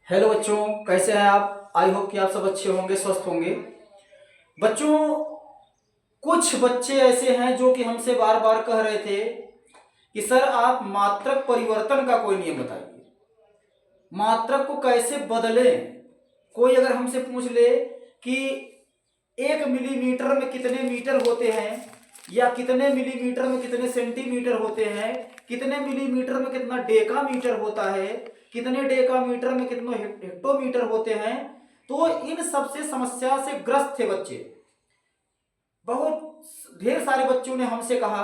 Hello बच्चों, कैसे हैं आप। आई होप कि आप सब अच्छे होंगे, स्वस्थ होंगे। बच्चों, कुछ बच्चे ऐसे हैं जो कि हमसे बार बार कह रहे थे कि सर आप मात्रक परिवर्तन का कोई नियम बताइए, मात्रक को कैसे बदलें। कोई अगर हमसे पूछ ले कि 1 मिलीमीटर में कितने मीटर होते हैं, या कितने मिलीमीटर में कितने सेंटीमीटर होते हैं, कितने मिलीमीटर में कितना डेकामीटर होता है, कितने डेकामीटर में कितने हेक्टोमीटर होते हैं, तो इन सबसे समस्या से ग्रस्त थे बच्चे। बहुत ढेर सारे बच्चों ने हमसे कहा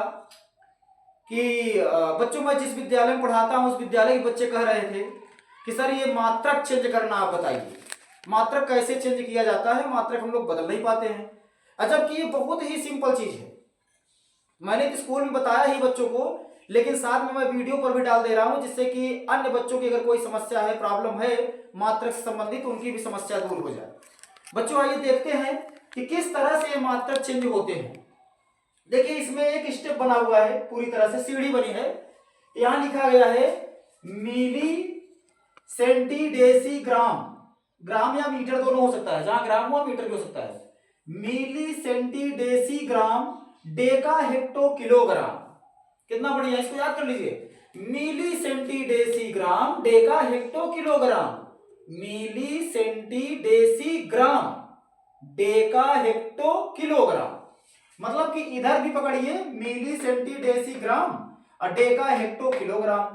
कि बच्चों, मैं जिस विद्यालय में पढ़ाता हूं उस विद्यालय के बच्चे कह रहे थे कि सर ये मात्रक चेंज करना आप बताइए, मात्रक कैसे चेंज किया जाता है, मात्रक हम लोग बदल नहीं पाते हैं। जबकि ये बहुत ही सिंपल चीज है। मैंने तो स्कूल में बताया ही बच्चों को, लेकिन साथ में मैं वीडियो पर भी डाल दे रहा हूं, जिससे कि अन्य बच्चों की अगर कोई समस्या है, प्रॉब्लम है मात्रक से संबंधित, उनकी भी समस्या दूर हो जाए। बच्चों आइए देखते हैं कि किस तरह से ये मात्रक चेंज होते हैं। देखिए, इसमें एक स्टेप बना हुआ है, पूरी तरह से सीढ़ी बनी है। यहां लिखा गया है मिली सेंटी ग्राम, ग्राम या मीटर दोनों हो सकता है, जहां ग्राम हुआ मीटर भी हो सकता है। मिली सेंटी ग्राम डेका हेक्टो किलोग्राम। कितना बढ़िया, इसको याद कर लीजिए। मिली सेंटी ग्राम Deka hecto kilogram, milli senti ग्राम डेका हेक्टो किलोग्राम। मतलब कि इधर भी पकड़िए मिली सेंटी ग्राम और डेका हेक्टो किलोग्राम।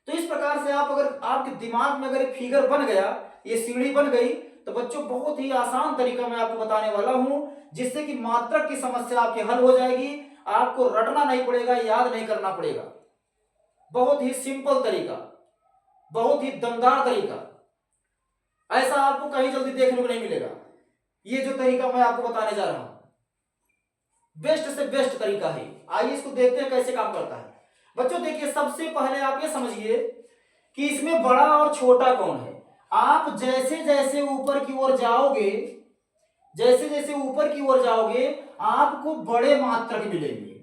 तो इस प्रकार से आप, अगर आपके दिमाग में अगर फिगर बन गया, ये सीढ़ी बन गई, तो बच्चों बहुत ही आसान तरीका मैं आपको बताने वाला हूं, जिससे कि मात्रक की समस्या आपकी हल हो जाएगी। आपको रटना नहीं पड़ेगा, याद नहीं करना पड़ेगा। बहुत ही सिंपल तरीका, बहुत ही दमदार तरीका, ऐसा आपको कहीं जल्दी देखने को नहीं मिलेगा। ये जो तरीका मैं आपको बताने जा रहा हूं, बेस्ट से बेस्ट तरीका है। आइए इसको देखते हैं कैसे काम करता है। बच्चों देखिए, सबसे पहले आप ये समझिए कि इसमें बड़ा और छोटा कौन है। आप जैसे जैसे ऊपर की ओर जाओगे, जैसे जैसे ऊपर की ओर जाओगे, आपको बड़े मात्रक मिलेंगे।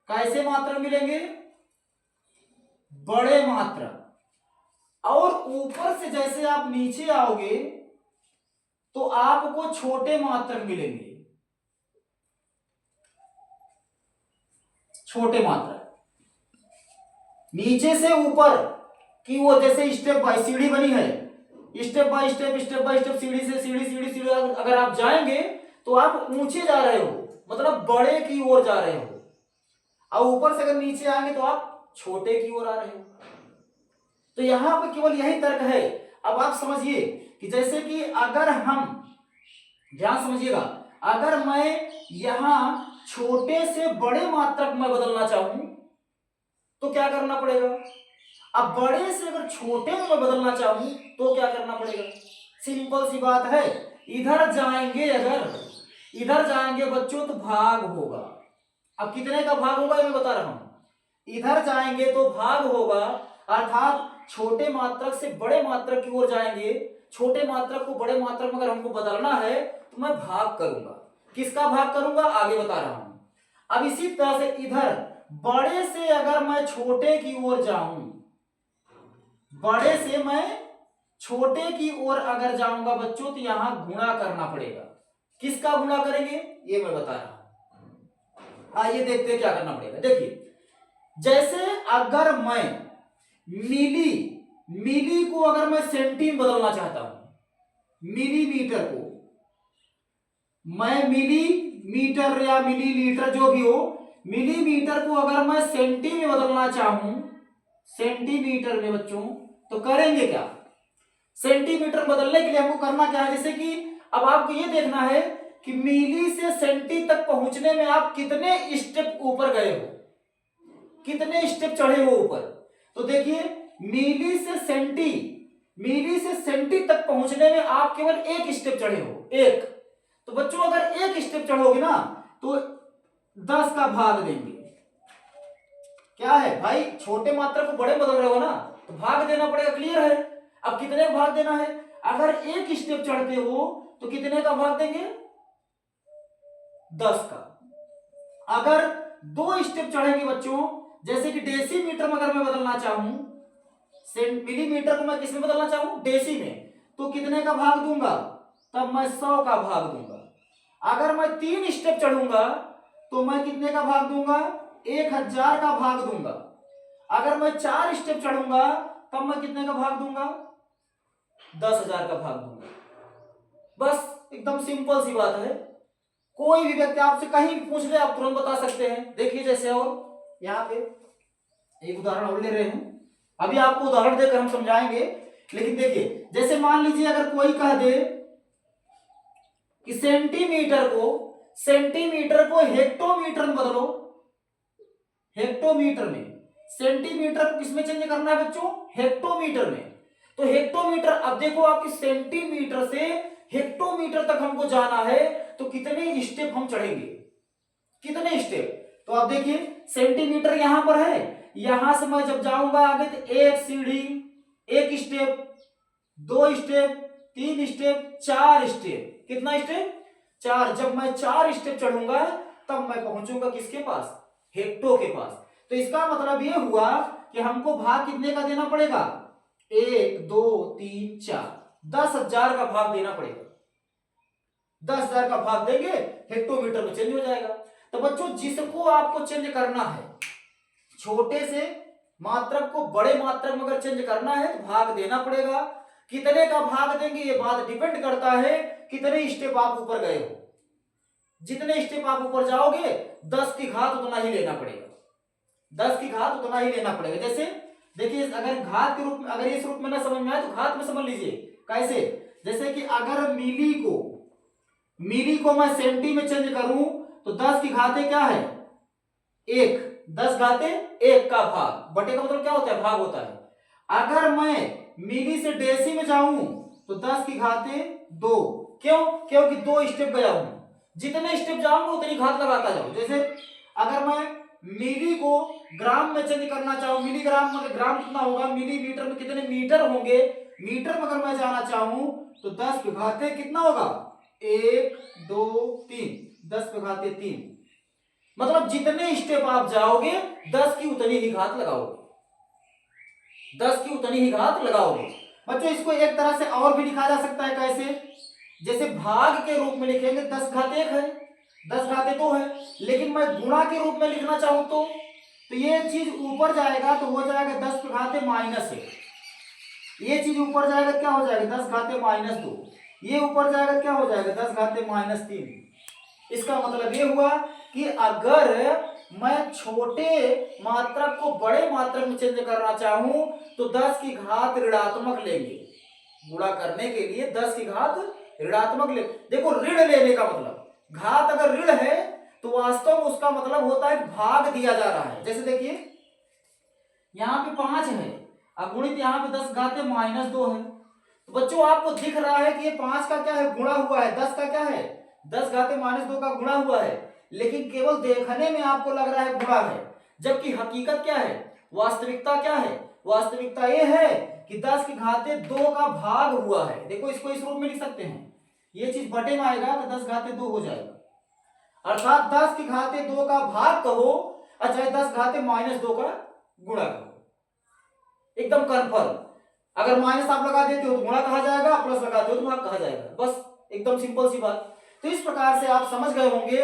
कैसे मात्रक मिलेंगे? बड़े मात्रक। और ऊपर से जैसे आप नीचे आओगे तो आपको छोटे मात्रक मिलेंगे, छोटे मात्रक। नीचे से ऊपर की वो जैसे स्टेप बाय सीढ़ी बनी है, स्टेप बाय स्टेप सीढ़ी से सीढ़ी सीढ़ी सीढ़ी अगर आप जाएंगे तो आप ऊंचे जा रहे हो, मतलब बड़े की ओर जा रहे हो। और ऊपर से अगर नीचे आएंगे तो आप छोटे की ओर आ रहे हो। तो यहां पर केवल यही तर्क है। अब आप समझिए कि जैसे कि अगर हम, ध्यान समझिएगा, अगर मैं यहां छोटे से बड़े मात्रक में बदलना चाहूं तो क्या करना पड़ेगा? अब बड़े से अगर छोटे में बदलना चाहूं तो क्या करना पड़ेगा? सिंपल सी बात है। इधर जाएंगे, अगर इधर जाएंगे बच्चों तो भाग होगा। अब कितने का भाग होगा ये मैं बता रहा हूं। इधर जाएंगे तो भाग होगा, अर्थात छोटे मात्रक से बड़े मात्रक की ओर जाएंगे। छोटे मात्रक को बड़े मात्रक में अगर हमको बदलना है तो मैं भाग करूंगा। किसका भाग करूंगा आगे बता रहा हूं। अब इसी तरह से इधर बड़े से अगर मैं छोटे की ओर जाऊं, बड़े से मैं छोटे की ओर अगर जाऊंगा बच्चों, तो यहां गुणा करना पड़ेगा। किसका गुणा करेंगे ये मैं बता रहा हूं। आइए देखते हैं क्या करना पड़ेगा। देखिए, जैसे अगर मैं मिली मिली को अगर मैं सेंटी में बदलना चाहता हूं, मिलीमीटर को मैं मिलीमीटर या मिलीलीटर जो भी हो, मिलीमीटर को अगर मैं सेंटी में बदलना चाहूं, सेंटीमीटर में बच्चों, तो करेंगे क्या? सेंटीमीटर बदलने के लिए हमको करना क्या है? जैसे कि अब आपको ये देखना है कि मिली से सेंटी तक पहुंचने में आप कितने स्टेप ऊपर गए हो, कितने स्टेप चढ़े हो ऊपर। तो देखिए, मिली से सेंटी तक पहुंचने में आप केवल एक स्टेप चढ़े हो, एक। तो बच्चों अगर एक स्टेप चढ़ोगे ना तो 10 का भाग देंगे। क्या है भाई, छोटे मात्रा को बड़े बदल रहे हो ना, तो भाग देना पड़ेगा। क्लियर है? अब कितने का भाग देना है? अगर एक स्टेप चढ़ते हो तो कितने का भाग देंगे? 10 का। अगर 2 स्टेप चढ़ेंगे बच्चों, जैसे कि डेसीमीटर में अगर मैं बदलना चाहूं, मिलीमीटर को मैं किस में बदलना चाहूँ, डेसी में, तो कितने का भाग दूंगा, तब मैं 100 का भाग दूंगा। अगर मैं 3 स्टेप चढ़ूंगा तो मैं कितने का भाग दूंगा, 1000 का भाग दूंगा। अगर मैं 4 स्टेप चढ़ूंगा तब मैं कितने का भाग दूंगा, 10,000 का भाग दूंगा। बस एकदम सिंपल सी बात है। कोई भी व्यक्ति आपसे कहीं भी पूछ ले आप तुरंत बता सकते हैं। देखिए जैसे और यहाँ पे एक उदाहरण और ले रहे हैं, अभी आपको उदाहरण देकर हम समझाएंगे। लेकिन देखिए जैसे मान लीजिए अगर कोई कह दे कि सेंटीमीटर को हेक्टोमीटर में बदलो, हेक्टोमीटर में, सेंटीमीटर को किसमें चेंज करना है बच्चों, हेक्टोमीटर में। तो हेक्टोमीटर, अब देखो आपकी सेंटीमीटर से हेक्टोमीटर तक हमको जाना है तो कितने स्टेप हम चढ़ेंगे, कितने स्टेप। तो आप देखिए सेंटीमीटर यहां पर है, यहां से मैं जब जाऊंगा आगे तो एक सीढ़ी, एक स्टेप, 2 स्टेप, 3 स्टेप, 4 स्टेप। कितना स्टेप, 4। जब मैं 4 स्टेप चढ़ूंगा तब मैं पहुंचूंगा किसके पास, हेक्टो के पास। तो इसका मतलब ये हुआ कि हमको भाग कितने का देना पड़ेगा, 1 2 3 4, 10,000 का भाग देना पड़ेगा। 10,000 का भाग देंगे हेक्टोमीटर में चेंज हो जाएगा। तो बच्चों जिसको आपको चेंज करना है, छोटे से मात्रक को बड़े मात्रक में अगर चेंज करना है तो भाग देना पड़ेगा। कितने का भाग देंगे ये बात डिपेंड करता है कितने स्टेप आप ऊपर गए हो। जितने स्टेप आप ऊपर जाओगे 10 की घात उतना ही लेना पड़ेगा, 10 की घात उतना ही लेना पड़ेगा। जैसे देखिए अगर घात के रूप में, अगर इस रूप में ना समझ में आए तो घात में समझ लीजिए। कैसे, जैसे कि अगर मिली को मैं सेंटी में चेंज करूं तो 10 की घाते क्या है, 1, 10 घाते 1 का भाग, बटे का मतलब क्या होता है, भाग होता है। अगर मैं मिली से डेसी में जाऊं तो 10 की घाते 2, क्यों, क्योंकि 2 स्टेप गया हूं, जितने स्टेप जाऊंगा उतनी घात लगाता जाऊं। जैसे अगर मैं मिली को ग्राम में चेंज करना चाहूं, मिलीग्राम में, ग्राम कितना होगा, मिलीमीटर में कितने मीटर होंगे, मीटर में अगर मैं जाना चाहूं तो 10 की घाते कितना होगा, 1 2 3, 10 की घाते 3। मतलब जितने स्टेप आप जाओगे 10 की उतनी ही घात लगाओगे, 10 की उतनी ही घात लगाओगे। बच्चों इसको एक तरह से और भी लिखा जा सकता है, कैसे, जैसे भाग के रूप में लिखेंगे 10 घात 1 है, 10 घाते 2 है, लेकिन मैं गुणा के रूप में लिखना चाहूं तो ये चीज ऊपर जाएगा तो हो जाएगा 10 के घाते -1, ये चीज ऊपर जाएगा क्या हो जाएगा, 10 घाते -2, ये ऊपर जाएगा क्या हो जाएगा, 10 घाते -3। इसका मतलब ये हुआ कि अगर मैं छोटे मात्रक को बड़े मात्रक में चेंज करना चाहूं तो 10 की घात ऋणात्मक लेंगे, गुणा करने के लिए 10 की घात ऋणात्मक ले। देखो ऋण लेने का मतलब, घात अगर ऋण है तो वास्तव में उसका मतलब होता है भाग दिया जा रहा है। जैसे देखिए यहाँ पे 5 है, अगुणित यहाँ पे 10 घाते -2 है। तो बच्चों आपको दिख रहा है कि ये 5 का क्या है, गुणा हुआ है, 10 का क्या है, 10 घाते -2 का गुणा हुआ है, लेकिन केवल देखने में आपको लग रहा है गुणा है, जबकि हकीकत क्या है, वास्तविकता क्या है, वास्तविकता ये है कि 10 की घाते 2 का भाग हुआ है। देखो इसको इस रूप में लिख सकते हैं, ये चीज बटे में आएगा तो 10 घाते 2 हो जाएगा, अर्थात 10 की घाते 2 का भाग कहो और चाहे 10 घाते -2 का गुणा कहो, एकदम कन्फर्म। अगर माइनस आप लगा देते हो तो गुणा कहा जाएगा, प्लस लगाते हो तो भाग कहा जाएगा, बस एकदम सिंपल सी बात। तो इस प्रकार से आप समझ गए होंगे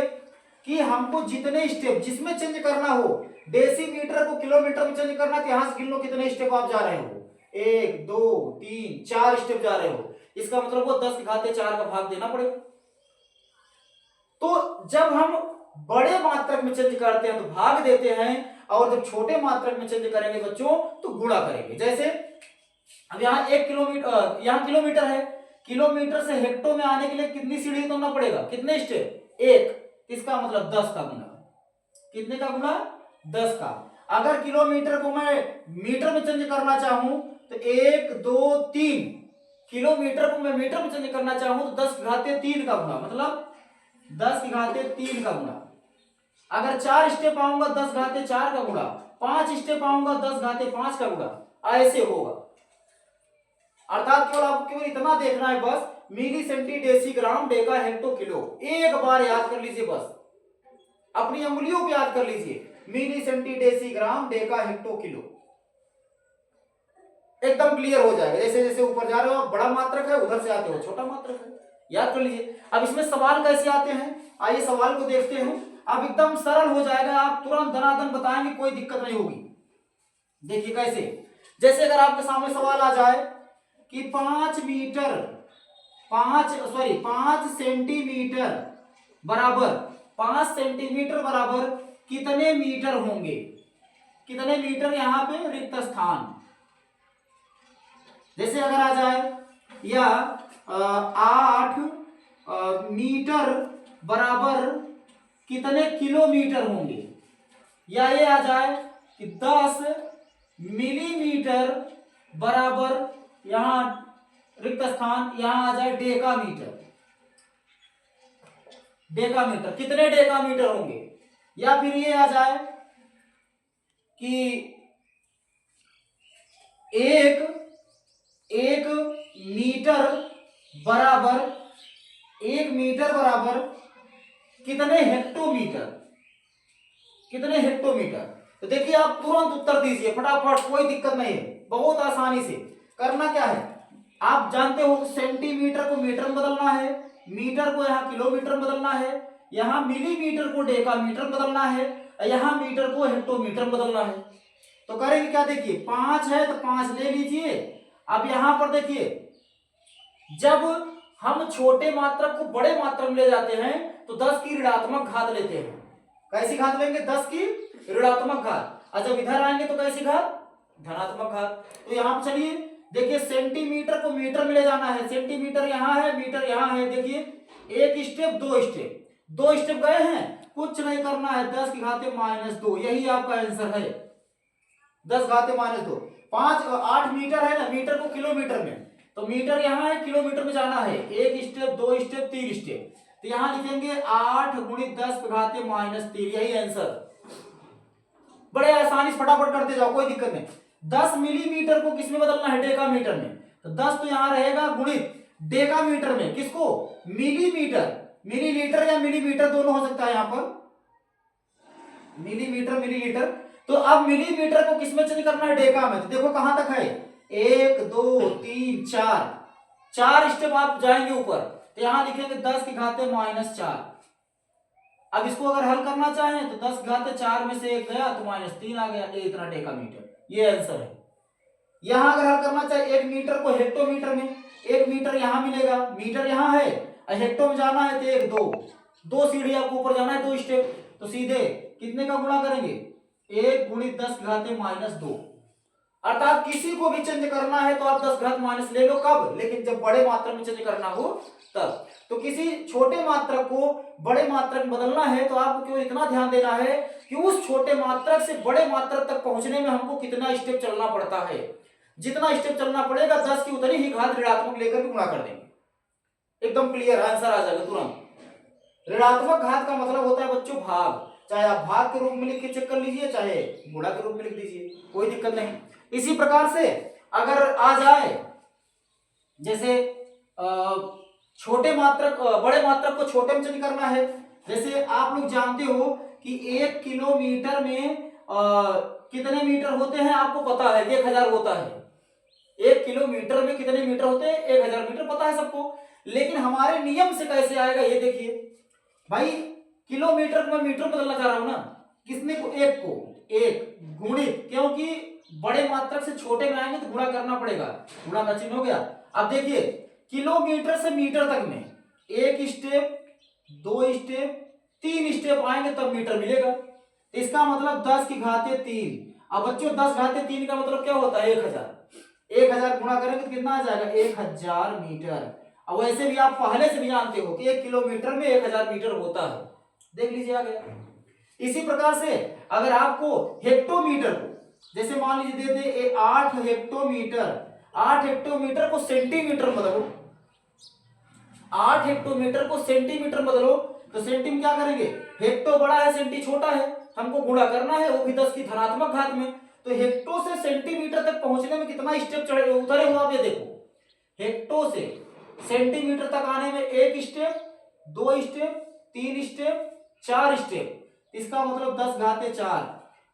कि हमको जितने स्टेप जिसमें चेंज करना हो, डेसीमीटर को किलोमीटर में चेंज करना, तो यहां से गिन लो कितने स्टेप आप जा रहे हो, 1 2 3 4 स्टेप जा रहे हो, इसका मतलब वो 10 की घाते 4 का भाग देना पड़ेगा। तो जब हम बड़े मात्रक में चेंज करते हैं तो भाग देते हैं, और जब छोटे मात्रक में चेंज करेंगे बच्चों तो गुणा करेंगे। जैसे अब यहाँ 1 किलोमीटर, यहाँ किलोमीटर है, किलोमीटर से हेक्टो में आने के लिए कितनी सीढ़ी उतरना पड़ेगा, कितने स्टेप, 1, इसका मतलब 10 का गुना, कितने का गुना, 10 का। अगर किलोमीटर को मैं मीटर में चेंज करना चाहूं तो 1 2 3, किलोमीटर को मैं मीटर में चेंज करना चाहूं तो 10 घाते 3 का गुना, मतलब 10 की घाते 3 का गुणा। अगर 4 स्टेप आऊंगा 10 घाते 4 का गुणा, 5 स्टेप आऊंगा 10 घाते 5 का गुणा, ऐसे होगा। अर्थात केवल आपको केवल इतना देखना है बस, मिली सेंटी डेसी ग्राम डेका हेक्टो किलो, एक बार याद कर लीजिए, बस अपनी अंगुलियों पे याद कर लीजिए, मिली सेंटी डेसी ग्राम डेका हेक्टो किलो। एकदम क्लियर हो जाएगा। जैसे जैसे ऊपर जा रहे हो बड़ा मात्रक है, उधर से आते हो छोटा मात्रक है, याद कर लीजिए। अब इसमें सवाल कैसे आते हैं, आइए सवाल को देखते हैं। अब एकदम सरल हो जाएगा, आप तुरंत धनाधन बताएंगे, कोई दिक्कत नहीं होगी। देखिए कैसे, जैसे अगर आपके सामने सवाल आ जाए कि 5 सेंटीमीटर बराबर 5 सेंटीमीटर बराबर कितने मीटर होंगे, कितने मीटर यहाँ पे रिक्त स्थान। जैसे अगर आ जाए या 8 मीटर बराबर कितने किलोमीटर होंगे, या ये आ जाए कि 10 मिलीमीटर बराबर यहाँ रिक्त स्थान, यहाँ आ जाए डेकामीटर, डेकामीटर कितने डेकामीटर होंगे। या फिर ये आ जाए कि एक मीटर बराबर कितने हेक्टोमीटर, कितने हेक्टोमीटर। तो देखिए आप तुरंत उत्तर दीजिए फटाफट, कोई दिक्कत नहीं है, बहुत आसानी से। करना क्या है, आप जानते हो सेंटीमीटर को मीटर में बदलना है, मीटर को यहाँ किलोमीटर में बदलना है, यहाँ मिलीमीटर को डेकामीटर में बदलना है, यहाँ मीटर को हेक्टोमीटर में बदलना है। तो करेंगे क्या, देखिए 5 है तो 5 ले लीजिए। अब यहां पर देखिए, जब हम छोटे मात्रक को बड़े मात्रक में ले जाते हैं तो 10 की ऋणात्मक घात लेते हैं। कैसी घात लेंगे, 10 की ऋणात्मक घात। और जब इधर आएंगे तो कैसी घात, धनात्मक घात। तो यहां पर चलिए देखिए, सेंटीमीटर को मीटर में ले जाना है, सेंटीमीटर यहाँ है, मीटर यहाँ है। देखिए एक स्टेप, दो स्टेप गए हैं, कुछ नहीं करना है, 10 की घाते -2, यही आपका आंसर है, 10 घाते -2। 8 मीटर है ना, मीटर को किलोमीटर में, तो मीटर यहाँ है, किलोमीटर में जाना है, एक स्टेप, 2 स्टेप, 3 स्टेप। तो यहां लिखेंगे 8 × 10 घाते -3, यही आंसर। बड़े आसानी से फटाफट करते जाओ, कोई दिक्कत नहीं। 10 मिलीमीटर को किस में बदलना है, डेकामीटर में। तो 10 तो यहां रहेगा गुणित डेकामीटर में, किसको, मिलीमीटर। मिलीलीटर या मिलीमीटर दोनों हो सकता है यहाँ पर, मिलीमीटर मिलीलीटर। तो अब मिलीमीटर को किस में चेंज करना है, डेका में। तो देखो कहां तक है, 1 2 3 4 स्टेप आप जाएंगे ऊपर। तो यहां लिखेंगे 10 की घाते -4। अब इसको अगर हल करना चाहें तो 10 घाते 4 में से 1 गया तो -3 आ गया, ये इतना डेकामीटर, ये आंसर है। यहां अगर हल करना चाहे 1 मीटर को हेक्टोमीटर में, 1 मीटर यहां मिलेगा, मीटर यहां है, हेक्टो में जाना है तो 1 2 सीढ़ी आपको ऊपर जाना है, 2 स्टेप। तो सीधे कितने का गुणा करेंगे, 1 × 10 घाते -2। अर्थात किसी को भी चेंज करना है तो आप 10 घात माइनस ले लो, कब, लेकिन जब बड़े मात्रक में चेंज करना हो तब। तो किसी छोटे मात्रक को बड़े मात्रक में बदलना है तो आपको केवल इतना ध्यान देना है कि उस छोटे मात्रक से बड़े मात्रक तक पहुंचने में हमको कितना स्टेप चलना पड़ता है। जितना स्टेप चलना पड़ेगा 10 की उतनी ही घात ऋणात्मक लेकर गुणा कर देंगे, एकदम क्लियर आंसर आ जाएगा तुरंत। ऋणात्मक घात का मतलब होता है बच्चों भाग, चाहे आप भाग के रूप में लिख के चेक कर लीजिए, चाहे गुणा के रूप में लिख दीजिए, कोई दिक्कत नहीं। इसी प्रकार से अगर आ जाए, जैसे छोटे मात्रक बड़े मात्रक को छोटे में चेंज करना है। जैसे आप लोग जानते हो कि 1 किलोमीटर में कितने मीटर होते हैं, आपको पता है 1000 होता है। 1 किलोमीटर में कितने मीटर होते हैं, 1000 मीटर, पता है सबको। लेकिन हमारे नियम से कैसे आएगा ये देखिए भाई, किलोमीटर को मैं मीटर में बदलना चाह रहा हूं ना, किसने को, 1 को 1 गुणित, क्योंकि बड़े मात्रक से छोटे में आएंगे तो गुणा करना पड़ेगा, गुणा का चिन्ह हो गया। अब देखिए किलोमीटर से मीटर तक में 1 स्टेप, 2 स्टेप, 3 स्टेप आएंगे तब मीटर मिलेगा। इसका मतलब 10 की घाते 3। अब बच्चों 10 घाते 3 का मतलब क्या होता है, 1000। 1000 गुणा करेंगे तो कितना आ जाएगा, 1000 मीटर। अब वैसे भी आप पहले से भी जानते हो कि 1 किलोमीटर में 1000 मीटर होता है, देख लीजिए आ गया। इसी प्रकार से अगर आपको हेक्टोमीटर को, जैसे मान लीजिए दे दे 8 हेक्टोमीटर, 8 हेक्टोमीटर को सेंटीमीटर बदलो, 8 हेक्टोमीटर को सेंटीमीटर बदलो, तो सेंटी में क्या करेंगे, हेक्टो बड़ा है सेंटी छोटा है, हमको गुणा करना है, वो भी 10 की धनात्मक घात में। तो हेक्टो से सेंटीमीटर तक पहुंचने में कितना स्टेप चढ़े उतरे हो आप ये देखो, हेक्टो से सेंटीमीटर तक आने में 1 स्टेप, 2 स्टेप, 3 स्टेप, 4 स्टेप। इसका मतलब 10 घाते 4,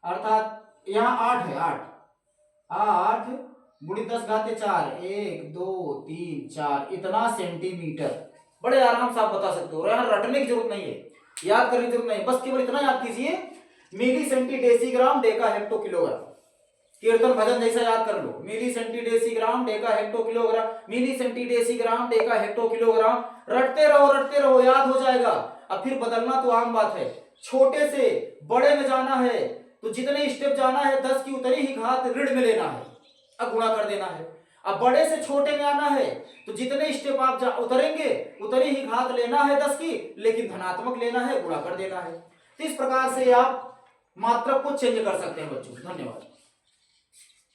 अर्थात यहाँ 8 है, 8 गुणित 10 घाते 4, 1 2 3 4 इतना सेंटीमीटर। बड़े आराम से आप बता सकते हो, यहाँ रटने की जरूरत नहीं है, याद करने की जरूरत नहीं, बस केवल इतना याद कीजिए milli centi decigram deca hecto kilogram. कीर्तन भजन जैसा याद कर लो, milli centi decigram deca hecto kilogram, milli centi decigram deca hecto kilogram. रटते रहो याद हो जाएगा। अब फिर बदलना तो आम बात है, छोटे से बड़े में जाना है तो जितने स्टेप जाना है 10 की उतनी ही घात ऋण में लेना है, अब गुणा कर देना है। अब बड़े से छोटे में आना है तो जितने स्टेप आप उतरेंगे उतनी ही घात लेना है 10 की, लेकिन धनात्मक लेना है, गुणा कर देना है। तो इस प्रकार से आप मात्रक को चेंज कर सकते हैं बच्चों। धन्यवाद।